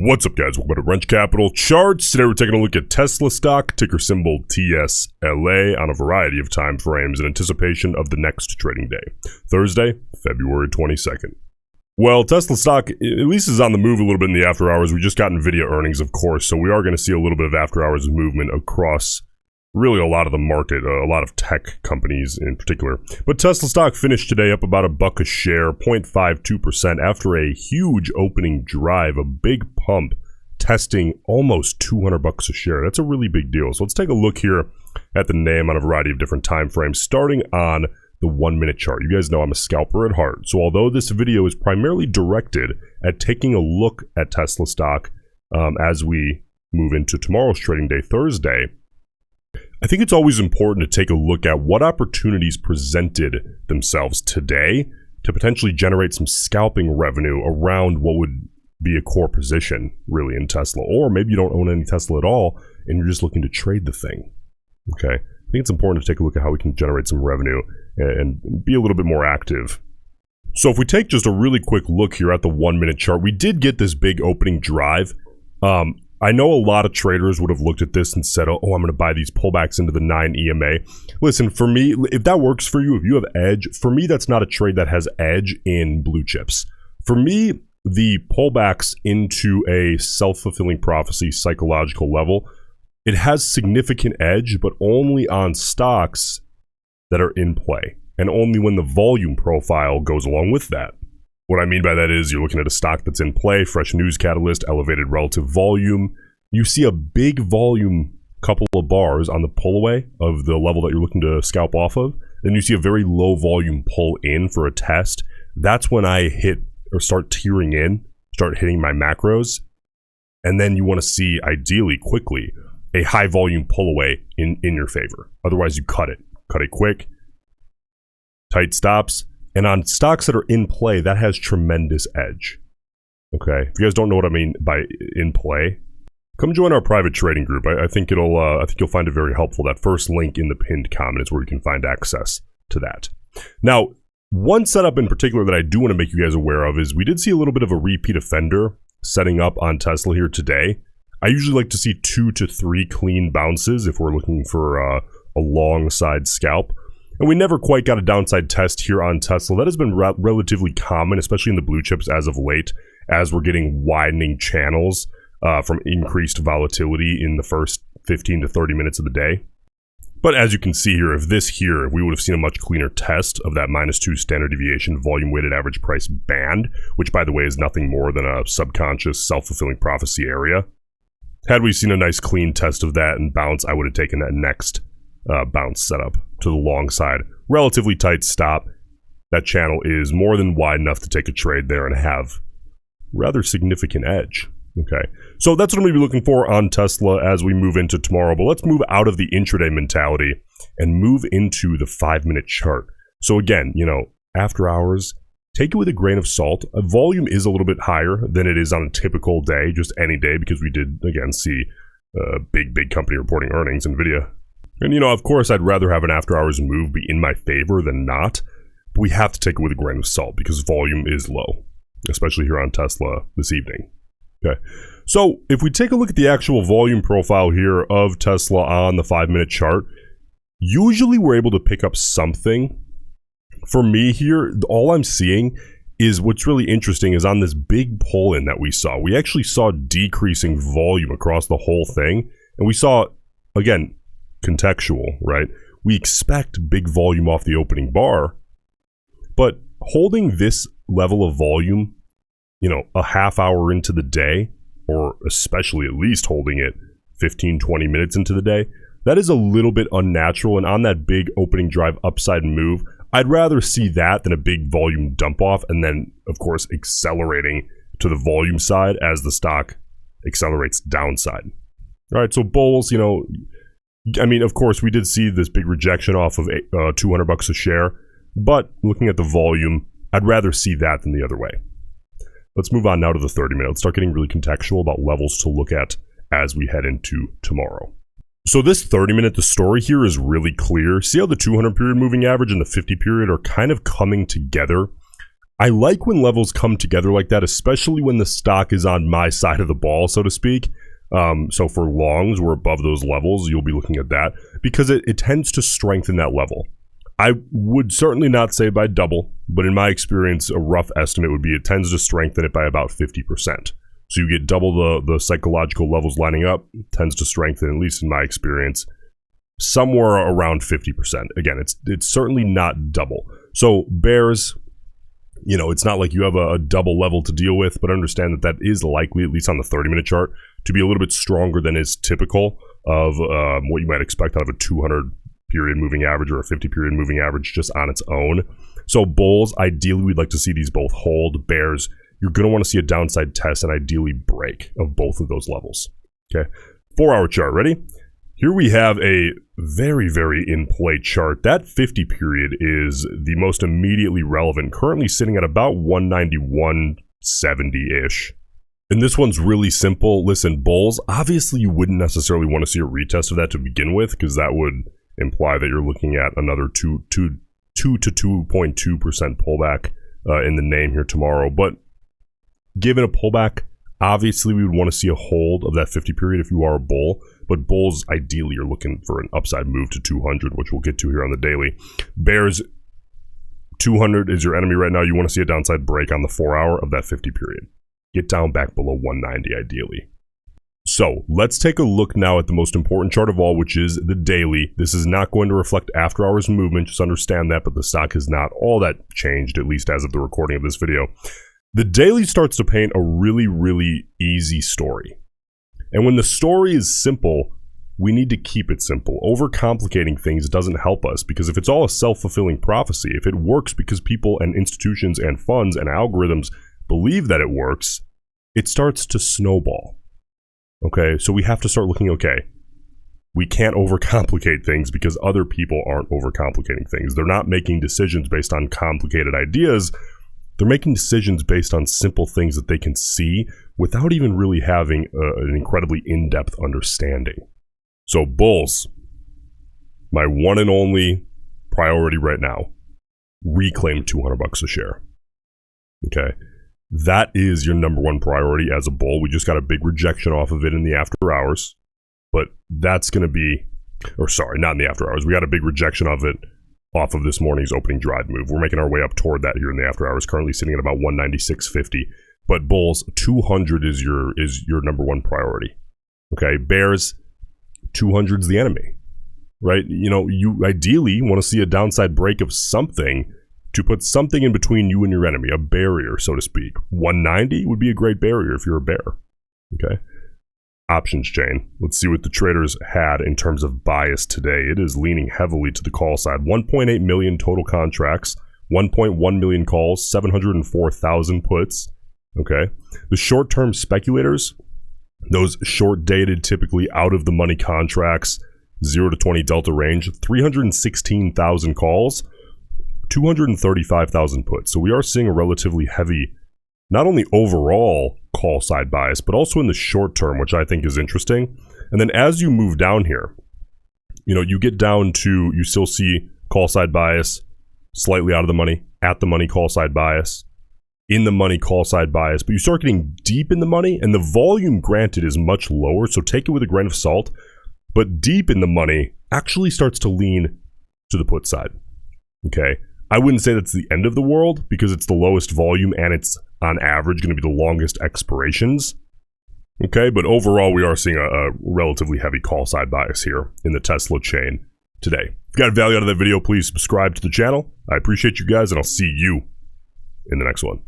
What's up, guys? Welcome to Roensch Capital Charts. Today we're taking a look at Tesla stock, ticker symbol TSLA, on a variety of time frames in anticipation of the next trading day, Thursday, February 22nd. Well, Tesla stock at least is on the move a little bit in the after hours. We just got NVIDIA earnings, of course, so we are going to see a little bit of after hours movement across really a lot of the market, a lot of tech companies in particular. But Tesla stock finished today up about $1 a share, 0.52% after a huge opening drive, a big pump, testing almost $200 a share. That's a really big deal. So let's take a look here at the name on a variety of different time frames, starting on the 1-minute chart. You guys know I'm a scalper at heart. So although this video is primarily directed at taking a look at Tesla stock as we move into tomorrow's trading day, Thursday, I think it's always important to take a look at what opportunities presented themselves today to potentially generate some scalping revenue around what would be a core position really in Tesla. Or maybe you don't own any Tesla at all and you're just looking to trade the thing. Okay, I think it's important to take a look at how we can generate some revenue and be a little bit more active. So if we take just a really quick look here at the 1-minute chart, we did get this big opening drive. I know a lot of traders would have looked at this and said, oh, I'm going to buy these pullbacks into the 9 EMA. Listen, for me, if that works for you, if you have edge, for me, that's not a trade that has edge in blue chips. For me, the pullbacks into a self-fulfilling prophecy psychological level, it has significant edge, but only on stocks that are in play, and only when the volume profile goes along with that. What I mean by that is you're looking at a stock that's in play, fresh news catalyst, elevated relative volume. You see a big volume couple of bars on the pull away of the level that you're looking to scalp off of. Then you see a very low volume pull in for a test. That's when I hit or start tearing in, start hitting my macros. And then you want to see, ideally, quickly, a high volume pull away in your favor. Otherwise, you cut it. Cut it quick. Tight stops. And on stocks that are in play, that has tremendous edge. Okay, if you guys don't know what I mean by in play, come join our private trading group. I think you'll find it very helpful. That first link in the pinned comment is where you can find access to that. Now, one setup in particular that I do want to make you guys aware of is we did see a little bit of a repeat offender setting up on Tesla here today. I usually like to see 2 to 3 clean bounces if we're looking for a long side scalp. And we never quite got a downside test here on Tesla. That has been relatively common, especially in the blue chips as of late, as we're getting widening channels from increased volatility in the first 15 to 30 minutes of the day. But as you can see here, if we would have seen a much cleaner test of that -2 standard deviation volume weighted average price band, which by the way is nothing more than a subconscious self-fulfilling prophecy area. Had we seen a nice clean test of that and bounce, I would have taken that next bounce setup to the long side. Relatively tight stop. That channel is more than wide enough to take a trade there and have rather significant edge. Okay, so that's what I'm going to be looking for on Tesla as we move into tomorrow. But let's move out of the intraday mentality and move into the 5-minute chart. So again, after hours, take it with a grain of salt. Volume is a little bit higher than it is on a typical day, just any day, because we did, again, see a big company reporting earnings, NVIDIA. And, of course, I'd rather have an after-hours move be in my favor than not. But we have to take it with a grain of salt because volume is low, especially here on Tesla this evening. Okay, so if we take a look at the actual volume profile here of Tesla on the 5-minute chart, usually we're able to pick up something. For me here, all I'm seeing is what's really interesting is on this big pull-in that we saw. We actually saw decreasing volume across the whole thing. And we saw, again, contextual, right? We expect big volume off the opening bar, but holding this level of volume, a half hour into the day, or especially at least holding it 15, 20 minutes into the day, that is a little bit unnatural. And on that big opening drive upside move, I'd rather see that than a big volume dump off and then, of course, accelerating to the volume side as the stock accelerates downside. All right, so bulls, of course, we did see this big rejection off of $200 a share, but looking at the volume, I'd rather see that than the other way. Let's move on now to the 30-minute. Let's start getting really contextual about levels to look at as we head into tomorrow. So this 30-minute, the story here is really clear. See how the 200 period moving average and the 50 period are kind of coming together? I like when levels come together like that, especially when the stock is on my side of the ball, so to speak. So for longs, we're above those levels. You'll be looking at that because it tends to strengthen that level. I would certainly not say by double, but in my experience, a rough estimate would be it tends to strengthen it by about 50%. So you get double the psychological levels lining up, tends to strengthen, at least in my experience, somewhere around 50%. Again, it's certainly not double. So bears, you know, it's not like you have a double level to deal with, but understand that is likely, at least on the 30-minute chart, to be a little bit stronger than is typical of what you might expect out of a 200-period moving average or a 50-period moving average just on its own. So bulls, ideally, we'd like to see these both hold. Bears, you're going to want to see a downside test and ideally break of both of those levels. Okay, 4-hour chart, ready? Here we have a very, very in-play chart. That 50 period is the most immediately relevant, currently sitting at about 191.70-ish. And this one's really simple. Listen, bulls, obviously you wouldn't necessarily want to see a retest of that to begin with, because that would imply that you're looking at another 2 to 2.2% pullback in the name here tomorrow. But given a pullback, obviously we would want to see a hold of that 50 period if you are a bull. But bulls, ideally, are looking for an upside move to 200, which we'll get to here on the daily. Bears, 200 is your enemy right now. You want to see a downside break on the 4-hour of that 50 period. Get down back below 190, ideally. So let's take a look now at the most important chart of all, which is the daily. This is not going to reflect after hours movement. Just understand that, but the stock has not all that changed, at least as of the recording of this video. The daily starts to paint a really, really easy story. And when the story is simple, we need to keep it simple. Overcomplicating things doesn't help us, because if it's all a self-fulfilling prophecy, if it works because people and institutions and funds and algorithms believe that it works, it starts to snowball. Okay, so we have to start looking, okay, we can't overcomplicate things because other people aren't overcomplicating things. They're not making decisions based on complicated ideas. They're making decisions based on simple things that they can see without even really having an incredibly in-depth understanding. So bulls, my one and only priority right now, reclaim $200 a share. Okay, that is your number one priority as a bull. We just got a big rejection off of it in the after hours, but that's going to be, or sorry, not in the after hours. We got a big rejection of it off of this morning's opening drive move. We're making our way up toward that here in the after hours, currently sitting at about 196.50. But bulls, 200 is your number one priority. Okay, bears, 200 is the enemy, right? You know, you ideally want to see a downside break of something to put something in between you and your enemy, a barrier, so to speak. 190 would be a great barrier if you're a bear. Okay. Options chain. Let's see what the traders had in terms of bias today. It is leaning heavily to the call side. 1.8 million total contracts, 1.1 million calls, 704,000 puts. Okay. The short-term speculators, those short-dated, typically out-of-the-money contracts, 0 to 20 delta range, 316,000 calls, 235,000 puts. So we are seeing a relatively heavy, not only overall call side bias, but also in the short term, which I think is interesting. And then as you move down here, you know, you get down to, you still see call side bias, slightly out of the money, at the money call side bias, in the money call side bias, but you start getting deep in the money, and the volume granted is much lower, so take it with a grain of salt, but deep in the money actually starts to lean to the put side. Okay, I wouldn't say that's the end of the world, because it's the lowest volume and it's on average going to be the longest expirations. Okay, but overall we are seeing a relatively heavy call side bias here in the Tesla chain today. If you got value out of that video, please subscribe to the channel. I appreciate you guys, and I'll see you in the next one.